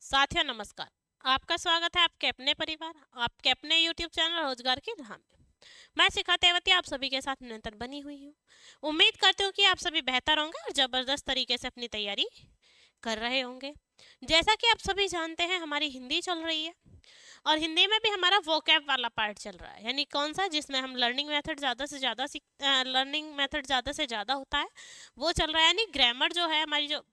साथियों नमस्कार। आपका स्वागत है आपके अपने परिवार, आपके अपने YouTube चैनल रोजगार की राह में। मैं शिखा तेवती आप सभी के साथ निरंतर बनी हुई हूँ। उम्मीद करती हूँ कि आप सभी बेहतर होंगे और जबरदस्त तरीके से अपनी तैयारी कर रहे होंगे। जैसा कि आप सभी जानते हैं, हमारी हिंदी चल रही है और हिंदी में भी हमारा वोकैब वाला पार्ट चल रहा है, यानी कौन सा, जिसमें हम लर्निंग मेथड ज़्यादा से ज़्यादा होता है वो चल रहा है। यानी ग्रामर जो है, हमारी जो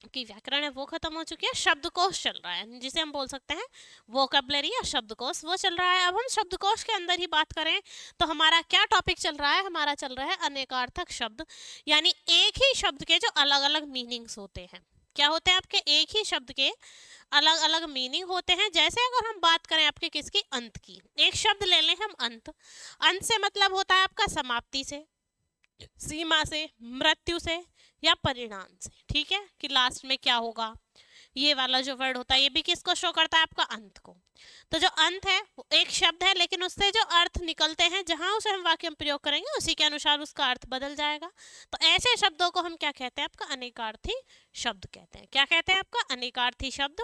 कि व्याकरण है वो खत्म हो चुकी है, शब्दकोश चल रहा है जिसे हम बोल सकते हैं वोकैबुलरी या शब्दकोश, वो चल रहा है। अब हम शब्दकोश के अंदर ही बात करें तो हमारा क्या टॉपिक चल रहा है, हमारा चल रहा है अनेकार्थक शब्द। यानी एक ही शब्द के जो अलग अलग मीनिंग्स होते हैं। क्या होते हैं आपके? एक ही शब्द के अलग अलग मीनिंग होते हैं। जैसे अगर हम बात करें आपके किसकी, अंत की, एक शब्द ले लें हम अंत। अंत से मतलब होता है आपका समाप्ति से, सीमा से, मृत्यु से या परिणाम से। ठीक है, कि लास्ट में क्या होगा, ये वाला जो वर्ड होता है ये भी किसको शो करता है? आपका अंत को। तो जो अंत है वो एक शब्द है, लेकिन उससे जो अर्थ निकलते हैं, जहां उसे हम वाक्य में प्रयोग करेंगे उसी के अनुसार उसका अर्थ बदल जाएगा। तो ऐसे शब्दों को हम क्या कहते हैं? आपका अनेकार्थी शब्द कहते हैं। क्या कहते हैं? आपका अनेकार्थी शब्द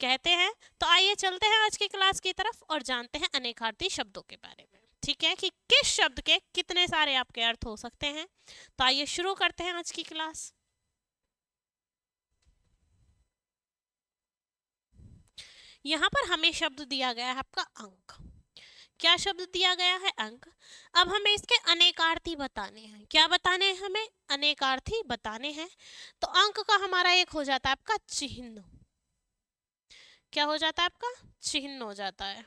कहते हैं। तो आइए चलते हैं आज की क्लास की तरफ और जानते हैं अनेकार्थी शब्दों के बारे में। ठीक है, कि किस शब्द के कितने सारे आपके अर्थ हो सकते हैं। तो आइए शुरू करते हैं आज की क्लास। यहाँ पर हमें शब्द दिया गया है आपका अंक। क्या शब्द दिया गया है? अंक। अब हमें इसके अनेकार्थी बताने हैं। क्या बताने हैं हमें? अनेकार्थी बताने हैं। तो अंक का हमारा एक हो जाता है आपका चिन्ह। क्या हो जाता है? आपका चिन्ह हो जाता है।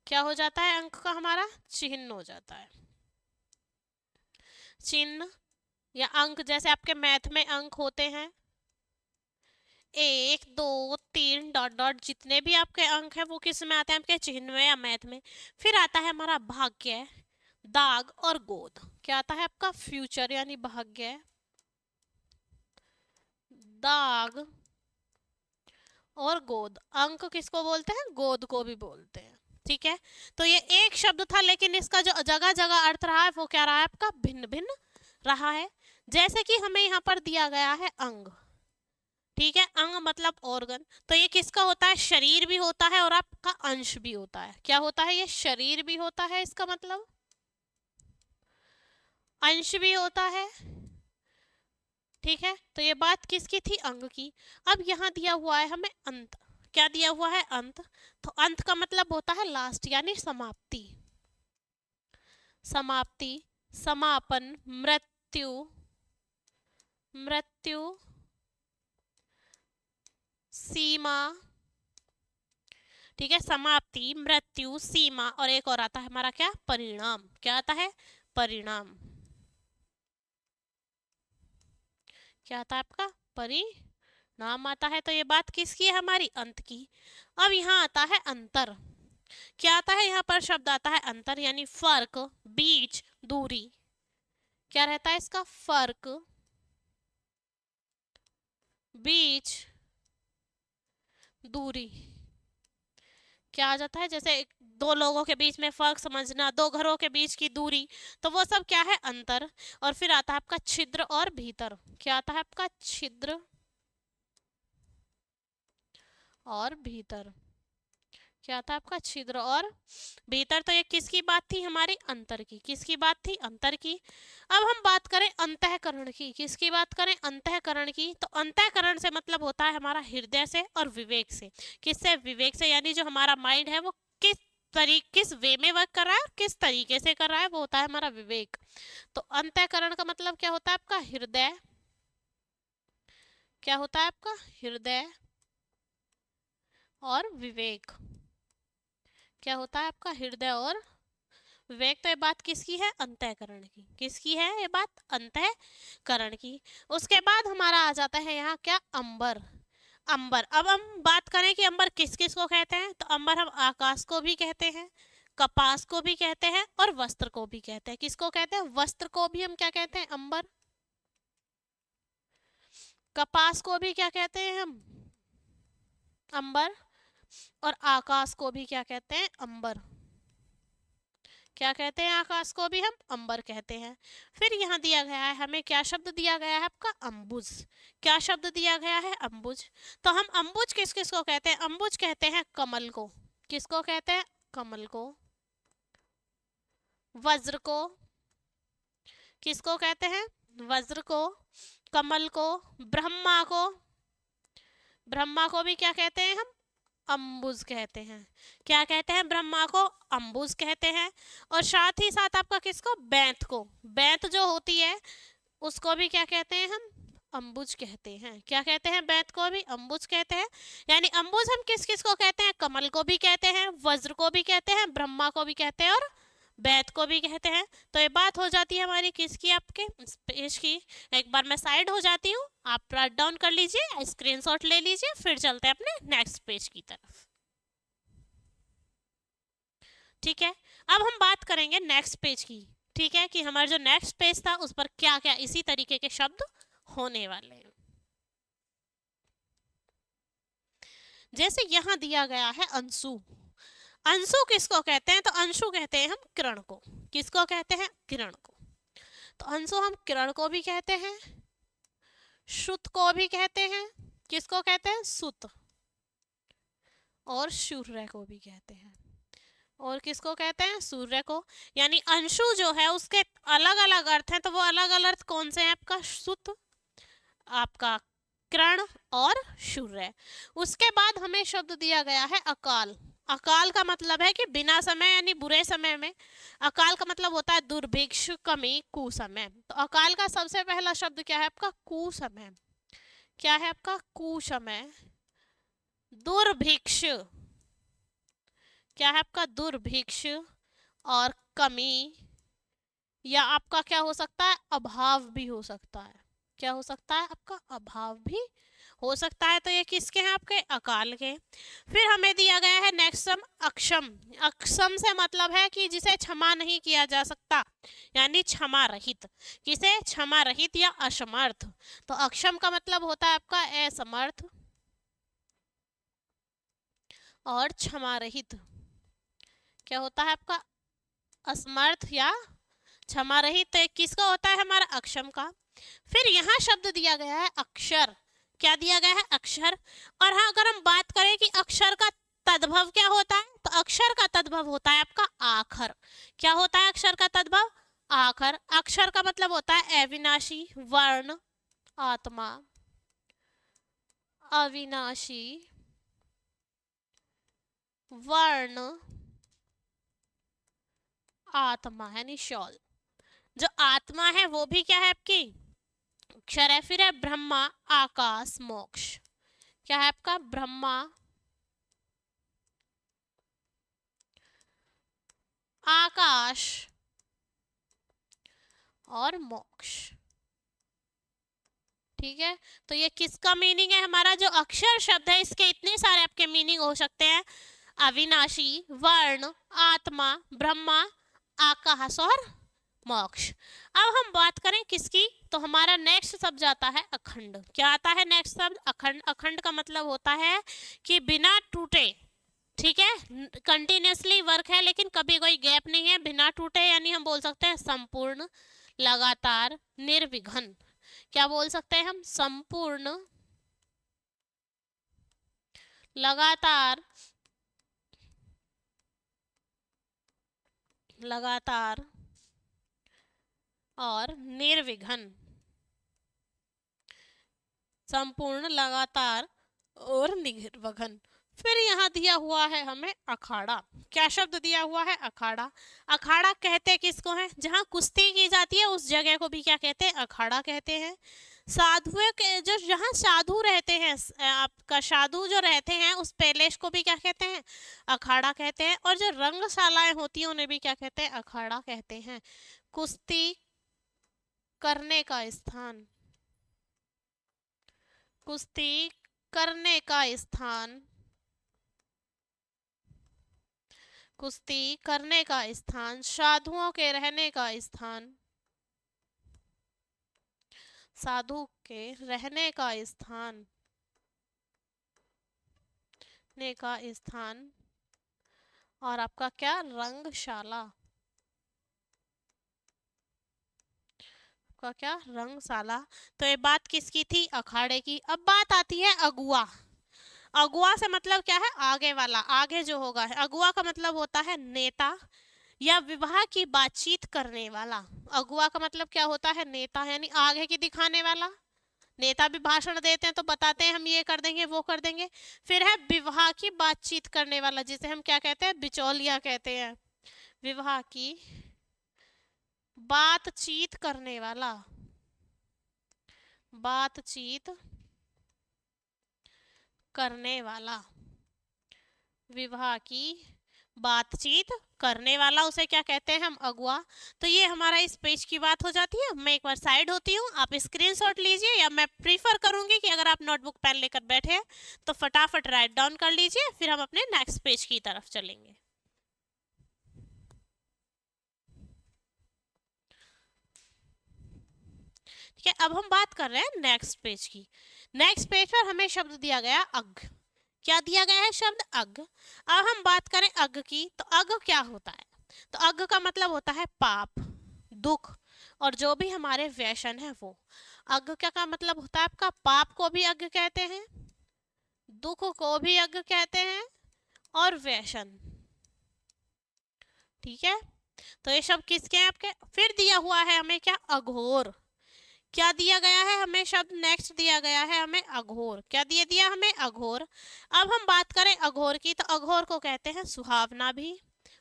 क्या हो जाता है? अंक का हमारा चिन्ह हो जाता है। चिन्ह या अंक, जैसे आपके मैथ में अंक होते हैं, 1 2 3 डॉट डॉट, जितने भी आपके अंक हैं वो किस में आते हैं? आपके चिन्ह में या मैथ में। फिर आता है हमारा भाग्य, दाग और गोद। क्या आता है आपका? फ्यूचर यानी भाग्य, दाग और गोद। अंक किसको बोलते हैं? गोद को भी बोलते हैं। ठीक है, तो ये एक शब्द था, लेकिन इसका जो जगह जगह अर्थ रहा है वो क्या रहा है? आपका भिन्न भिन्न रहा है। जैसे कि हमें यहाँ पर दिया गया है अंग। ठीक है, अंग मतलब ऑर्गन। तो ये किसका होता है? शरीर भी होता है और आपका अंश भी होता है। क्या होता है? ये शरीर भी होता है, इसका मतलब अंश भी होता है। ठीक है, तो ये बात किसकी थी? अंग की। अब यहाँ दिया हुआ है हमें अंत। क्या दिया हुआ है? अंत। तो अंत का मतलब होता है लास्ट, यानी समाप्ति। समाप्ति, समापन, मृत्यु, मृत्यु, सीमा। ठीक है, समाप्ति, मृत्यु, सीमा और एक और आता है हमारा क्या? परिणाम। क्या आता है? परिणाम। क्या आता है आपका? परिणाम आता है। तो ये बात किसकी है? हमारी अंत की। अब यहाँ आता है अंतर। क्या आता है? यहाँ पर शब्द आता है अंतर, यानी फर्क, बीच, दूरी। क्या रहता है इसका? फर्क, बीच, दूरी। क्या आ जाता है? जैसे दो लोगों के बीच में फर्क समझना, दो घरों के बीच की दूरी, तो वो सब क्या है? अंतर। और फिर आता है आपका छिद्र और भीतर। क्या आता है आपका? छिद्र और भीतर। क्या था आपका? छिद्र और भीतर। तो ये किसकी बात थी? हमारी अंतर की। किसकी बात थी? अंतर की। अब हम बात करें अंतःकरण की। किसकी बात करें? अंतःकरण की। तो अंतःकरण से मतलब होता है हमारा हृदय से और विवेक से। किससे? विवेक से। यानी जो हमारा माइंड है वो किस वे में वर्क कर रहा है और किस तरीके से कर रहा है, वो होता है हमारा विवेक। तो अंतःकरण का मतलब क्या होता है? आपका हृदय। क्या होता है आपका? हृदय और विवेक। क्या होता है आपका? हृदय और विवेक। तो ये बात किसकी है? अंतःकरण की। किसकी है ये बात? अंतःकरण की। उसके बाद हमारा आ जाता है यहाँ क्या? अंबर। अंबर। अब हम बात करें कि अंबर किस किस को कहते हैं, तो अंबर हम आकाश को भी कहते हैं, कपास को भी कहते हैं और वस्त्र को भी कहते हैं। किसको कहते हैं? वस्त्र को भी हम क्या कहते हैं? अंबर। कपास को भी क्या कहते हैं हम? अंबर। और आकाश को भी क्या कहते हैं? अंबर। क्या कहते हैं आकाश को भी हम अंबर कहते हैं। फिर यहाँ दिया गया है हमें, क्या शब्द दिया गया है आपका, अम्बुज। क्या शब्द दिया गया है, अम्बुज। तो हम अम्बुज किस किस को कहते हैं, अम्बुज कहते हैं कमल को। किसको कहते हैं, कमल को। वज्र को, किसको कहते हैं, वज्र को, कमल को, ब्रह्मा को, ब्रह्मा को भी क्या कहते हैं हम, अम्बुज कहते हैं। क्या कहते हैं, ब्रह्मा को अम्बुज कहते हैं। और साथ ही साथ आपका किसको, बैंत को, बैंत जो होती है उसको भी क्या कहते हैं हम, अम्बुज कहते हैं। क्या कहते हैं, बैंत को भी अम्बुज कहते हैं। यानी अम्बुज हम किस किस को कहते हैं, कमल को भी कहते हैं, वज्र को भी कहते हैं, ब्रह्मा को भी कहते हैं और बैंत को भी कहते हैं। तो ये बात हो जाती है हमारी किसकी, आपके पेज की। एक बार मैं साइड हो जाती हूँ, आप राइट डाउन कर लीजिए, स्क्रीनशॉट ले लीजिए, फिर चलते हैं अपने नेक्स्ट पेज की तरफ। ठीक है, अब हम बात करेंगे नेक्स्ट पेज की। ठीक है, कि हमारा जो नेक्स्ट पेज था उस पर क्या क्या इसी तरीके के शब्द होने वाले हैं। जैसे यहाँ दिया गया है अंशु। अंशु किसको कहते हैं, तो अंशु कहते हैं हम किरण को। किसको कहते हैं, किरण को। तो अंशु हम किरण को भी कहते हैं, श्रुत को भी कहते हैं। किसको कहते हैं, सुत। और सूर्य को भी कहते हैं। और किसको कहते हैं, सूर्य को। यानी अंशु जो है उसके अलग अलग अर्थ हैं, तो वो अलग अलग अर्थ कौन से हैं, आपका सुत, आपका किरण और सूर्य। उसके बाद हमें शब्द दिया गया है अकाल। अकाल का मतलब है कि बिना समय यानी बुरे समय में। अकाल का मतलब होता है दुर्भिक्ष, कमी, कुसमय। तो अकाल का सबसे पहला शब्द क्या है आपका, कुसमय। क्या है आपका, कुसमय। दुर्भिक्ष, क्या है आपका, दुर्भिक्ष और कमी, या आपका क्या हो सकता है, अभाव भी हो सकता है। क्या हो सकता है, आपका अभाव भी हो सकता है। तो ये किसके हैं, आपके अकाल के। फिर हमें दिया गया है नेक्स्ट शब्द अक्षम। अक्षम से मतलब है कि जिसे क्षमा नहीं किया जा सकता, यानी क्षमा रहित। किसे, क्षमा रहित या असमर्थ। तो अक्षम का मतलब होता है आपका असमर्थ और क्षमा रहित क्या होता है आपका, असमर्थ या क्षमा रहित। तो किसका होता है, हमारा अक्षम का। फिर यहाँ शब्द दिया गया है अक्षर। क्या दिया गया है, अक्षर। और हाँ, अगर हम बात करें कि अक्षर का तद्भव क्या होता है, तो अक्षर का तद्भव होता है आपका आखर। क्या होता है अक्षर का तद्भव, आखर। अक्षर का मतलब होता है अविनाशी, वर्ण, आत्मा, अविनाशी, वर्ण, आत्मा यानी शॉल। जो आत्मा है वो भी क्या है आपकी अक्षर है। फिर है ब्रह्मा, आकाश, मोक्ष। क्या है आपका, ब्रह्मा, आकाश और मोक्ष। ठीक है, तो ये किसका मीनिंग है, हमारा जो अक्षर शब्द है इसके इतने सारे आपके मीनिंग हो सकते हैं, अविनाशी, वर्ण, आत्मा, ब्रह्मा, आकाश और मोक्ष। अब हम बात करें किसकी, तो हमारा नेक्स्ट शब्द जाता है अखंड। क्या आता है नेक्स्ट शब्द, अखंड। अखंड का मतलब होता है कि बिना टूटे। ठीक है, कंटिन्यूसली वर्क है लेकिन कभी कोई गैप नहीं है, बिना टूटे। यानी हम बोल सकते हैं संपूर्ण, लगातार, निर्विघ्न। क्या बोल सकते हैं हम, संपूर्ण, लगातार, लगातार और निर्विघ्न। संपूर्ण, लगातार और निर्विघ्न। फिर यहाँ दिया हुआ है हमें अखाड़ा। क्या शब्द दिया हुआ है, अखाड़ा। अखाड़ा कहते किसको है, जहाँ कुश्ती की जाती है उस जगह को भी क्या कहते हैं, अखाड़ा कहते हैं। साधुओं के जो जहाँ साधु रहते हैं, आपका साधु जो रहते हैं उस पैलेस को भी क्या कहते हैं, अखाड़ा कहते हैं। और जो रंगशालाएं होती हैं उन्हें भी क्या कहते हैं, अखाड़ा कहते हैं। कुश्ती करने का स्थान, कुश्ती करने का स्थान, कुश्ती करने का स्थान, साधुओं के रहने का स्थान, साधु के रहने का स्थान, ने का स्थान। और आपका क्या, रंगशाला। आपका क्या, रंगशाला। तो ये बात किसकी थी, अखाड़े की। अब बात आती है अगुआ। अगुआ से मतलब क्या है, आगे वाला, आगे जो होगा। अगुआ का मतलब होता है नेता या विवाह की बातचीत करने वाला। अगुआ का मतलब क्या होता है, नेता, यानी आगे की दिखाने वाला। नेता भी भाषण देते हैं तो बताते हैं हम ये कर देंगे वो कर देंगे। फिर है विवाह की बातचीत करने वाला, जिसे हम क्या कहते हैं, बिचौलिया कहते हैं। विवाह की बातचीत करने वाला, बातचीत करने वाला, विवाह की बातचीत करने वाला, उसे क्या कहते हैं हम, अगुआ। तो ये हमारा इस पेज की बात हो जाती है। मैं एक बार साइड होती हूँ, आप स्क्रीनशॉट लीजिए, या मैं प्रीफर करूंगी कि अगर आप नोटबुक पेन लेकर बैठे हैं तो फटाफट राइट डाउन कर लीजिए, फिर हम अपने नेक्स्ट पेज की तरफ चलेंगे। ठीक है, अब हम बात कर रहे हैं नेक्स्ट पेज की। नेक्स्ट पेज पर हमें शब्द दिया गया अग। क्या दिया गया है, शब्द अग। अब हम बात करें अग की, तो अग क्या होता है। तो अग का मतलब होता है पाप, दुख, और जो भी हमारे व्यसन है वो। अग क्या का मतलब होता है आपका, पाप को भी अग कहते हैं, दुख को भी अग कहते हैं, और व्यसन। ठीक है, तो ये सब किसके हैं आपके। फिर दिया हुआ है हमें क्या, अघोर। क्या दिया गया है हमें शब्द, नेक्स्ट दिया गया है हमें अघोर। क्या दिया दिया हमें, अघोर। अब हम बात करें अघोर की, तो अघोर को कहते हैं सुहावना भी,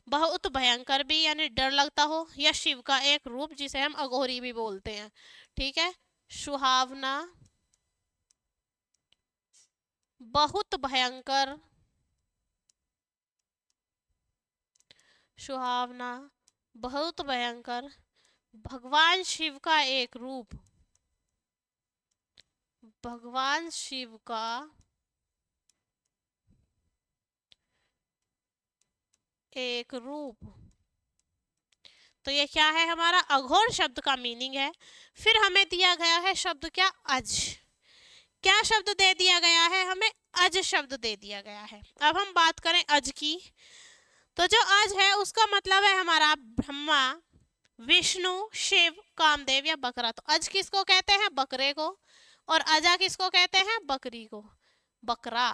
बहुत भयंकर भी, यानी डर लगता हो, या शिव का एक रूप जिसे हम अघोरी भी बोलते हैं। ठीक है, सुहावना, बहुत भयंकर, सुहावना, बहुत भयंकर, भगवान शिव का एक रूप, भगवान शिव का एक रूप। तो ये क्या है, हमारा अघोर शब्द का मीनिंग है। फिर हमें दिया गया है शब्द क्या, अज। क्या शब्द दे दिया गया है हमें, अज शब्द दे दिया गया है। अब हम बात करें अज की, तो जो अज है उसका मतलब है हमारा ब्रह्मा, विष्णु, शिव, कामदेव या बकरा। तो अज किसको कहते हैं, बकरे को, और अजा किसको कहते हैं, बकरी को। बकरा,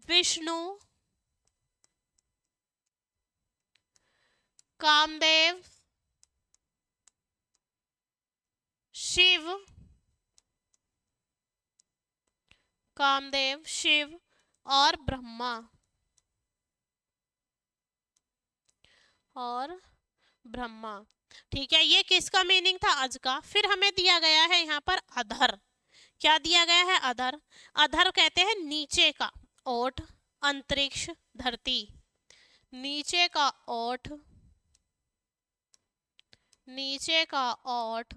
विष्णु, कामदेव, शिव, कामदेव, शिव, और ब्रह्मा, और ब्रह्मा। ठीक है, ये किसका मीनिंग था, अज का। फिर हमें दिया गया है यहाँ पर अधर। क्या दिया गया है, अधर। अधर कहते हैं नीचे का, ओठ, अंतरिक्ष, धरती। नीचे का ओठ, नीचे का ओठ,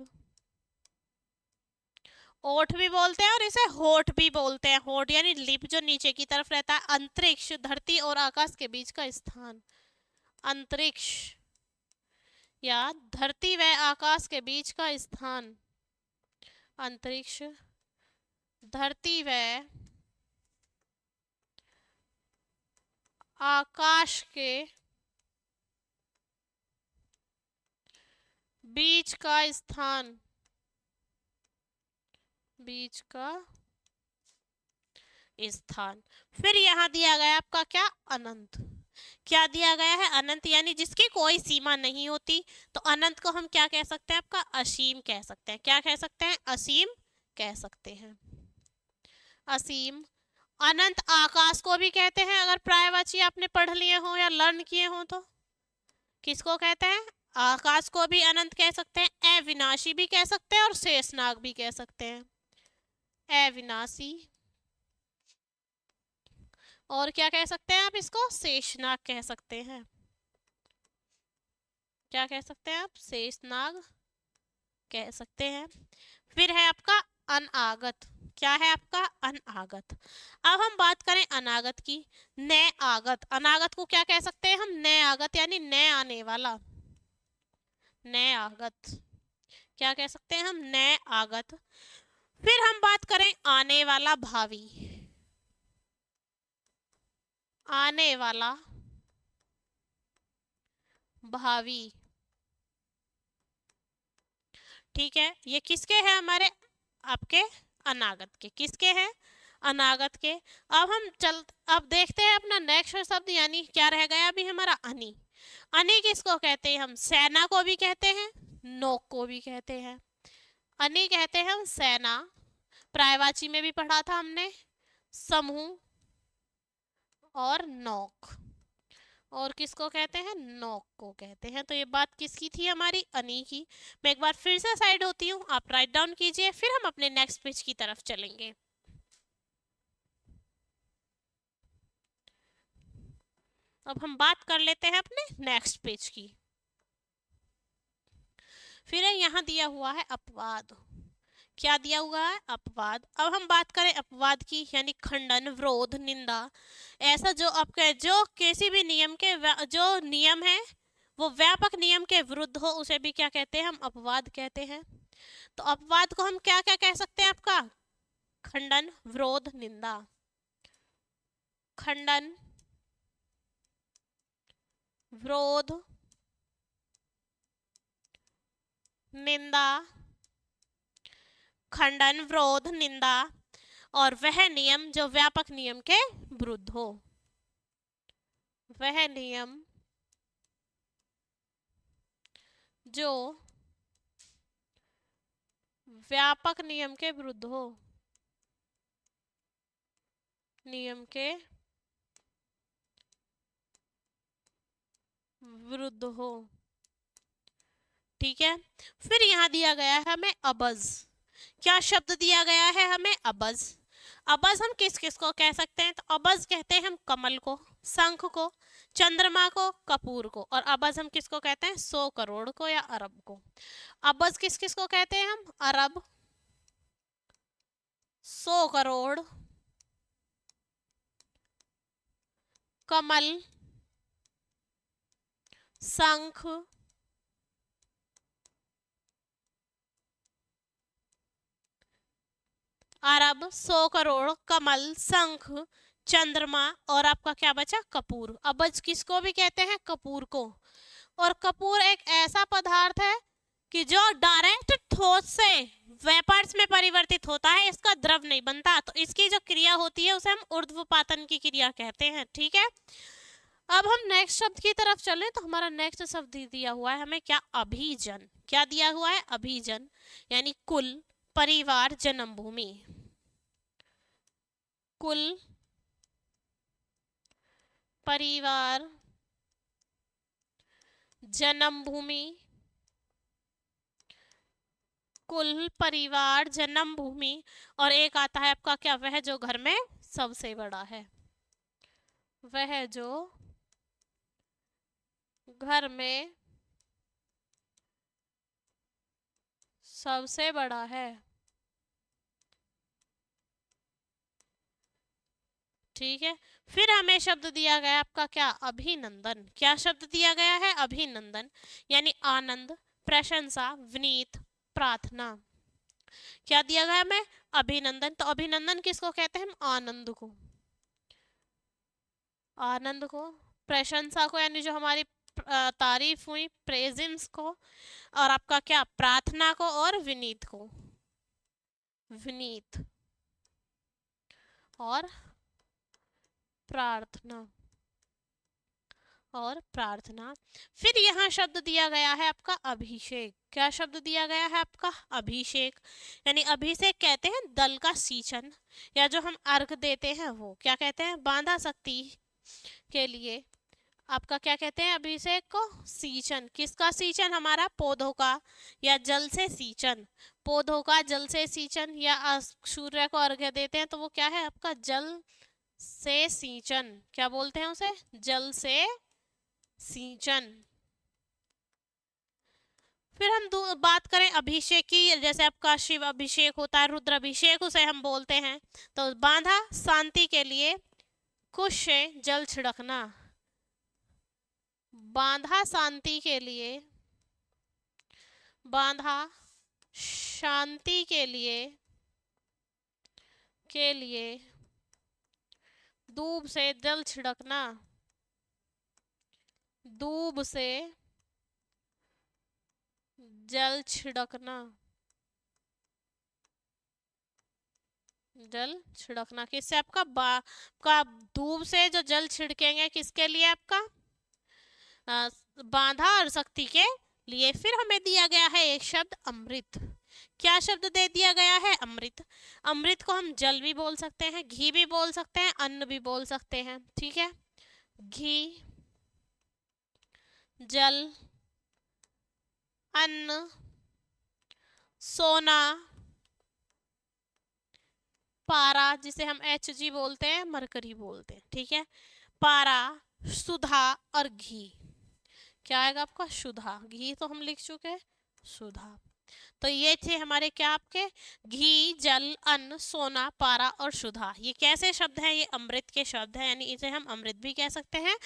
ओठ भी बोलते हैं और इसे होठ भी बोलते हैं। होठ यानी लिप जो नीचे की तरफ रहता है। अंतरिक्ष, धरती और आकाश के बीच का स्थान। अंतरिक्ष या धरती व आकाश के बीच का स्थान। अंतरिक्ष, धरती व आकाश के बीच का स्थान, बीच का स्थान। फिर यहाँ दिया गया आपका क्या, अनंत। क्या दिया गया है, अनंत, यानी जिसकी कोई सीमा नहीं होती। तो अनंत को हम क्या कह सकते हैं आपका, असीम कह सकते हैं। क्या कह सकते हैं, असीम कह सकते हैं, असीम। अनंत आकाश को भी कहते हैं, अगर पर्यायवाची आपने पढ़ लिए हो या लर्न किए हो तो। किसको कहते हैं, आकाश को भी अनंत कह सकते हैं, अविनाशी भी कह सकते हैं, और शेषनाग भी कह सकते हैं। अविनाशी, और क्या कह सकते हैं आप इसको, शेषनाग कह सकते हैं। क्या कह सकते हैं आप, शेषनाग कह सकते हैं। फिर है आपका अनागत। क्या है आपका, अनागत। अब हम बात करें अनागत की, नए आगत। अनागत को क्या कह सकते हैं हम, नए आगत, यानी नए आने वाला, नए आगत। क्या कह सकते हैं हम, नए आगत। फिर हम बात करें आने वाला, भावी। आने वाला, भावी। ठीक है, ये किसके हैं? हमारे आपके अनागत के। किसके हैं? अनागत के। अब देखते हैं अपना नेक्स्ट शब्द, यानी क्या रह गया अभी हमारा? अनि। अनि किसको कहते हैं हम? सेना को भी कहते हैं, नोक को भी कहते हैं। अनि कहते हैं हम सेना, पर्यायवाची में भी पढ़ा था हमने, समूह और नौक। और किसको कहते हैं? नौक को कहते हैं। तो ये बात किसकी थी? हमारी अनि की। मैं एक बार फिर से साइड होती हूँ, आप राइट डाउन कीजिए, फिर हम अपने नेक्स्ट पेज की तरफ चलेंगे। अब हम बात कर लेते हैं अपने नेक्स्ट पेज की। फिर यहाँ दिया हुआ है अपवाद। क्या दिया हुआ है? अपवाद। अब हम बात करें अपवाद की, यानी खंडन, विरोध, निंदा। ऐसा जो आपके जो किसी भी नियम के जो नियम है वो व्यापक नियम के विरुद्ध हो, उसे भी क्या कहते हैं? हम अपवाद कहते हैं। तो अपवाद को हम क्या क्या कह सकते हैं? आपका खंडन, विरोध, निंदा। खंडन, विरोध, निंदा। खंडन, विरोध, निंदा और वह नियम जो व्यापक नियम के विरुद्ध हो। वह नियम जो व्यापक नियम के विरुद्ध हो। नियम के विरुद्ध हो। ठीक है, फिर यहाँ दिया गया है हमें अबज। क्या शब्द दिया गया है हमें? अबज। अबज हम किस किस को कह सकते हैं? तो अबज कहते हैं हम कमल को, शंख को, चंद्रमा को, कपूर को। और अबज हम किसको कहते हैं? 100 करोड़ को या अरब को। अबज किस किस को कहते हैं हम? अरब, 100 करोड़, कमल, शंख, अरब, 100 करोड़, कमल, शंख, चंद्रमा और आपका क्या बचा? कपूर। अबज किसको भी कहते हैं? कपूर को। और कपूर एक ऐसा पदार्थ है कि जो डायरेक्ट ठोस से वेपर्स में परिवर्तित होता है, इसका द्रव नहीं बनता। तो इसकी जो क्रिया होती है उसे हम ऊर्ध्वपातन की क्रिया कहते हैं। ठीक है, अब हम नेक्स्ट शब्द की तरफ चलें। तो हमारा नेक्स्ट शब्द दिया हुआ है हमें क्या? अभिजन। क्या दिया हुआ है? अभिजन, यानी कुल, परिवार, जन्मभूमि। कुल, परिवार, जन्मभूमि। कुल, परिवार, जन्मभूमि और एक आता है आपका क्या? वह जो घर में सबसे बड़ा है। वह जो घर में सबसे बड़ा है। ठीक है, फिर हमें शब्द दिया गया आपका क्या? अभिनंदन। क्या शब्द दिया गया है? अभिनंदन, यानी आनंद, प्रशंसा, विनीत, प्रार्थना। क्या दिया गया हमें? अभिनंदन। तो अभिनंदन किसको कहते हैं हम? आनंद को। आनंद को, प्रशंसा को, यानी जो हमारी तारीफ हुई, प्रेजेंस को, और आपका क्या? प्रार्थना को और विनीत को। विनीत और प्रार्थना और प्रार्थना। फिर यहाँ शब्द दिया गया है आपका अभिषेक। क्या शब्द दिया गया है आपका? अभिषेक, यानी अभिषेक कहते हैं दल का सींचन, या जो हम अर्घ देते हैं वो क्या कहते हैं? बांधा शक्ति के लिए आपका क्या कहते हैं? अभिषेक को सींचन। किसका सींचन? हमारा पौधों का, या जल से सींचन। पौधों का जल से सींचन, या सूर्य को अर्घ्य देते हैं तो वो क्या है आपका? जल से सींचन। क्या बोलते हैं उसे? जल से सींचन। फिर हम बात करें अभिषेक की, जैसे आपका शिव अभिषेक होता है, रुद्र अभिषेक उसे हम बोलते हैं। तो बांधा शांति के लिए, कुश से जल छिड़कना। बांधा शांति के लिए, बांधा शांति के लिए दूब से जल छिड़कना। दूब से जल छिड़कना। जल छिड़कना किससे? आपका धूप से जो जल छिड़केंगे किसके लिए? आपका बांधा और शक्ति के लिए। फिर हमें दिया गया है एक शब्द अमृत। क्या शब्द दे दिया गया है? अमृत। अमृत को हम जल भी बोल सकते हैं, घी भी बोल सकते हैं, अन्न भी बोल सकते हैं। ठीक है, घी, जल, अन्न, सोना, पारा जिसे हम Hg बोलते हैं, मरकरी बोलते हैं। ठीक है, पारा, सुधा और घी। क्या आएगा आपका? सुधा। घी तो हम लिख चुके हैं, सुधा। तो ये थे हमारे क्या? आपके घी, जल, अन्न, सोना, पारा और सुधा। ये कैसे शब्द हैं? ये अमृत के शब्द हैं, यानी इसे हम अमृत भी कह सकते हैं।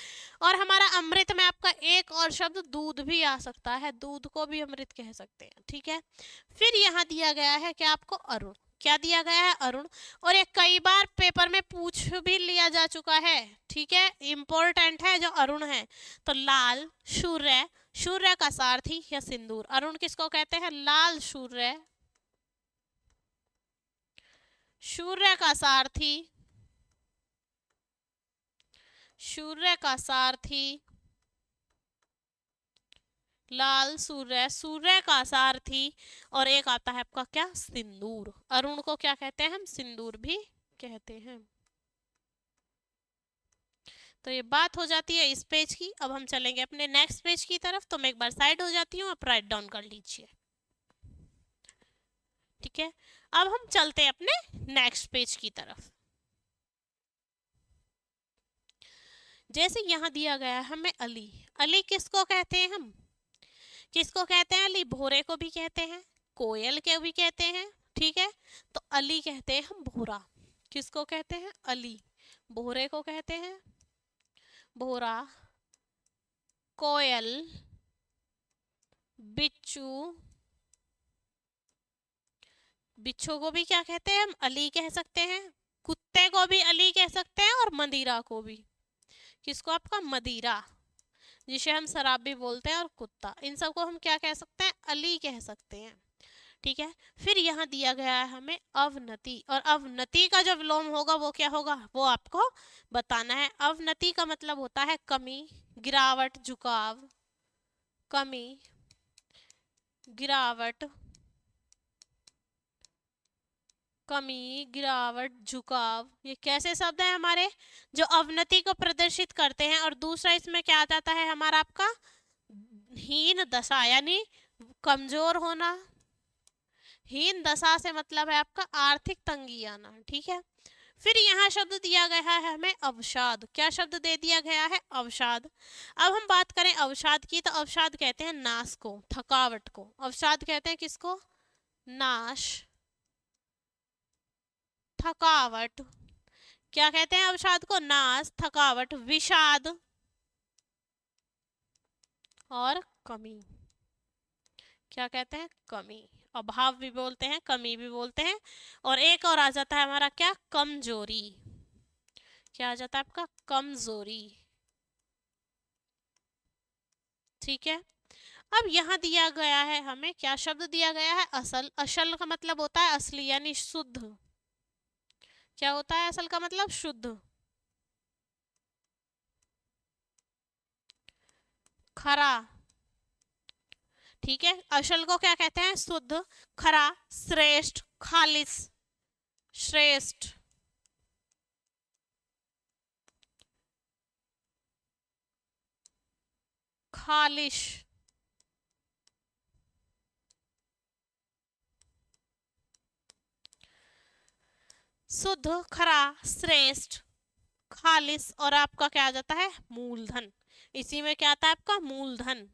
और हमारा अमृत में आपका एक और शब्द दूध भी आ सकता है, दूध को भी अमृत कह सकते हैं। ठीक है, फिर यहाँ दिया गया है क्या आपको? अरुण। क्या दिया गया है? अरुण। और ये कई बार पेपर में पूछ भी लिया जा चुका है। ठीक है, इंपॉर्टेंट है जो अरुण है। तो लाल, सूर्य, सूर्य का सारथी या सिंदूर। अरुण किसको कहते हैं? लाल सूर्य, सूर्य का सारथी, सूर्य का सारथी, लाल सूर्य, सूर्य का सारथी। और एक आता है आपका क्या? सिंदूर। अरुण को क्या कहते हैं हम? सिंदूर भी कहते हैं। तो ये बात हो जाती है इस पेज की। अब हम चलेंगे अपने नेक्स्ट पेज की तरफ। तो मैं एक बार साइड हो जाती हूँ, आप राइट डाउन कर लीजिए। ठीक है, अब हम चलते हैं अपने नेक्स्ट पेज की तरफ। जैसे यहाँ दिया गया है हमें अली। अली किसको कहते हैं हम? किसको कहते हैं? अली भोरे को भी कहते हैं, कोयल के भी कहते हैं। ठीक है, तो अली कहते हैं हम भोरा। किसको कहते हैं? अली। भोरे को कहते हैं भोरा, कोयल, बिच्छू, बिच्छू को भी क्या कहते हैं हम? अली कह सकते हैं। कुत्ते को भी अली कह सकते हैं, और मदिरा को भी। किसको? आपका मदिरा, जिसे हम शराब भी बोलते हैं, और कुत्ता, इन सबको हम क्या कह सकते हैं? अली कह सकते हैं। ठीक है, फिर यहाँ दिया गया है हमें अवनति। और अवनति का जो विलोम होगा वो क्या होगा? वो आपको बताना है। अवनति का मतलब होता है कमी, गिरावट, झुकाव। कमी, गिरावट, कमी, गिरावट, झुकाव। ये कैसे शब्द हैं हमारे जो अवनति को प्रदर्शित करते हैं? और दूसरा इसमें क्या आ जाता है हमारा? आपका हीन दशा, यानी कमजोर होना। हीन दशा से मतलब है आपका आर्थिक तंगी आना। ठीक है, फिर यहाँ शब्द दिया गया है हमें अवसाद। क्या शब्द दे दिया गया है? अवसाद। अब हम बात करें अवसाद की, तो अवसाद कहते हैं नाश को, थकावट को। अवसाद कहते हैं किसको? नाश, थकावट। क्या कहते हैं अवसाद को? नाश, थकावट, विषाद और कमी। क्या कहते हैं? कमी। अभाव भी बोलते हैं, कमी भी बोलते हैं। और एक और आ जाता है हमारा क्या? कमजोरी। क्या आ जाता है आपका? कमजोरी। ठीक है, अब यहाँ दिया गया है हमें क्या शब्द दिया गया है? असल। असल का मतलब होता है असली, यानी शुद्ध। क्या होता है असल का मतलब? शुद्ध। खरा। ठीक है, असल को क्या कहते हैं? शुद्ध, खरा, श्रेष्ठ, खालिस, श्रेष्ठ, खालिश, शुद्ध, खरा, श्रेष्ठ, खालिस। और आपका क्या आ जाता है? मूलधन। इसी में क्या आता है आपका? मूलधन।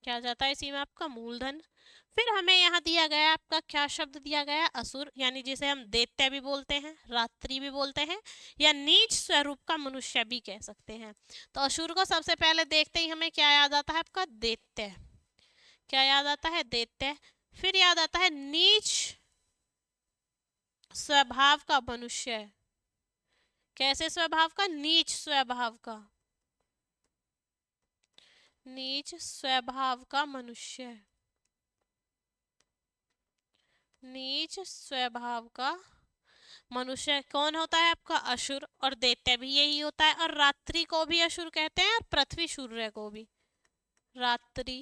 क्या आ जाता है इसी में? आपका मूलधन। फिर हमें यहाँ दिया गया है आपका क्या शब्द दिया गया है? असुर, यानी जिसे हम दैत्य भी बोलते हैं, रात्रि भी बोलते हैं, या नीच स्वरूप का मनुष्य भी कह सकते हैं। तो असुर को सबसे पहले देखते ही हमें क्या याद आता है? आपका दैत्य। क्या याद आता है? दैत्य। फिर याद आता है नीच स्वभाव का मनुष्य। कैसे स्वभाव का? नीच स्वभाव का, नीच स्वभाव का मनुष्य। नीच स्वभाव का मनुष्य कौन होता है आपका? असुर। और दैत्य भी यही होता है, और रात्रि को भी असुर कहते हैं, और पृथ्वी सूर्य को भी। रात्रि,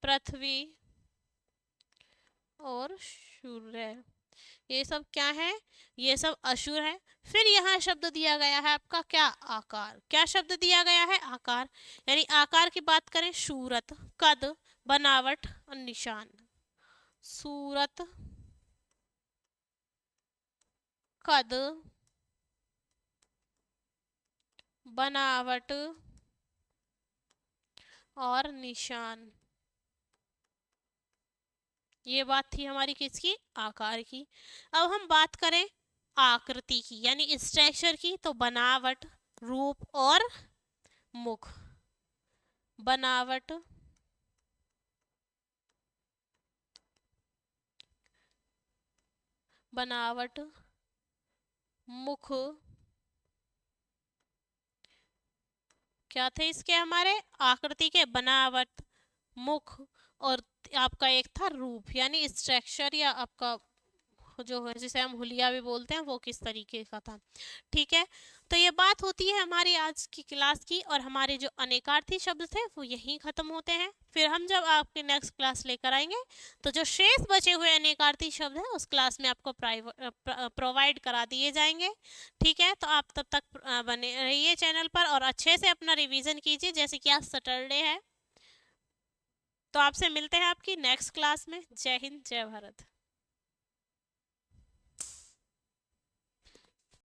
पृथ्वी और सूर्य, ये सब क्या है? ये सब असुर है। फिर यहाँ शब्द दिया गया है आपका क्या? आकार। क्या शब्द दिया गया है? आकार। यानी आकार की बात करें, सूरत, कद, बनावट और निशान। सूरत, कद, बनावट और निशान। ये बात थी हमारी किसकी? आकार की। अब हम बात करें आकृति की, यानी स्ट्रक्चर की, तो बनावट, रूप और मुख। बनावट, बनावट, मुख, क्या थे इसके हमारे? आकृति के बनावट, मुख, और आपका एक था रूप, यानी स्ट्रक्चर, या आपका जो है जिसे हम हुलिया भी बोलते हैं, वो किस तरीके का था। ठीक है, तो ये बात होती है हमारी आज की क्लास की, और हमारे जो अनेकार्थी शब्द थे वो यहीं खत्म होते हैं। फिर हम जब आपके नेक्स्ट क्लास लेकर आएंगे तो जो शेष बचे हुए अनेकार्थी शब्द हैं उस क्लास में आपको प्रोवाइड करा दिए जाएंगे। ठीक है, तो आप तब तक बने रहिए चैनल पर और अच्छे से अपना रिवीजन कीजिए, जैसे कि आज सैटरडे है। तो आपसे मिलते हैं आपकी नेक्स्ट क्लास में। जय हिंद, जय भारत।